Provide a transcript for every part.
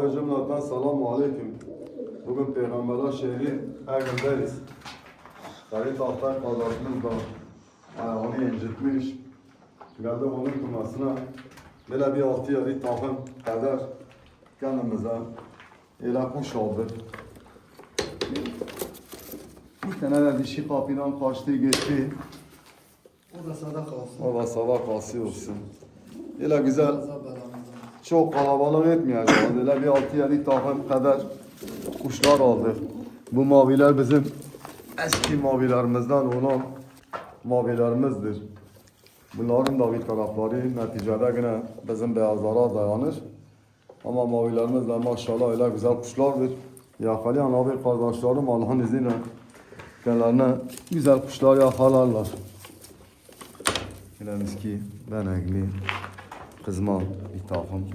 Abi cümleten selamu aleyküm. Bugün Peygamberler şehri Ergin'deyiz. Dayı Tahtay kardeşimiz de ayağını incitmiş. Geldi onun kumasına. Böyle bir 6-7 takım kadar kendimize ile kuş aldık. Bir tane de dişi kapıdan kaçtı gitti. O da sada kalsın. O da sabah kalsı olsun. Öyle güzel, Kaza belamızdan. çok kalabalık etmeyeceğiz. Öyle bir 6-7 takım kadar kuşlar aldık. Bu maviler bizim eski mavilerimizden olan mavilerimizdir. Bunların da bir tarafları neticede yine bizim beyazlara dayanır. Ama mavilerimiz de maşallah öyle güzel kuşlardır. Yakalayan abi kardeşlerim Allah'ın izniyle kendilerine güzel kuşlar yakalarlar. Yine ki benekli kızma bir takım.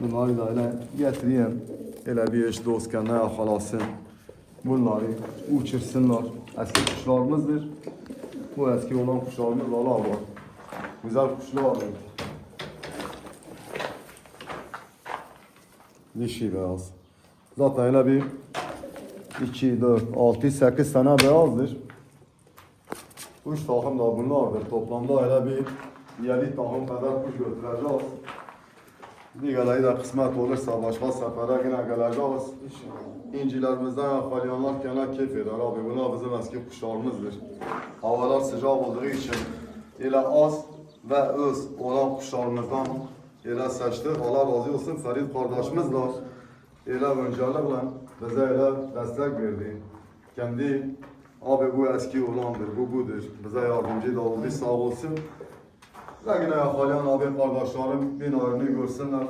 Bunları da öyle getireyim. Öyle bir eş dost kendine yakalasın. Bunları uçursunlar. Eski kuşlarımızdır. Bu eski olan kuşlarımız Allah var. Güzel kuşlardır. Dişi beyaz. Zaten öyle bir 2, 4, 6, 8 tane beyazdır. 3 takım da bunlardır. Toplamda öyle bir 7 takım kadar kuş götüreceğiz. Bir galayı da kısmet olursa başka sefere yine geleceğiz. İncilerimizden yakalayanlar gene keyif eder abi. Bunlar bizim eski kuşlarımızdır. Havalar sıcak olduğu için ile az ve öz olan kuşlarımızdan ile seçtik. Allah razı olsun. Ferit kardeşimiz de ile öncelikle bize ile destek verdi. Kendi abi bu eski olandır, bu budur. Bize yardımcı da oldu, sağ olsun. Ve yine yakalayan abi kardeşlerim binarını görsünler.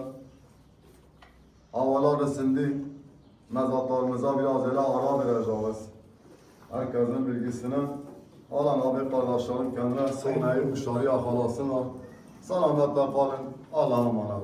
Havalar ısındı. Mezatlarımıza biraz öyle ara vereceğiz. Herkesin bilgisini alan abi kardeşlerim kendine son eği kuşları yakalasınlar. Selametle kalın. Allah'a emanet olun.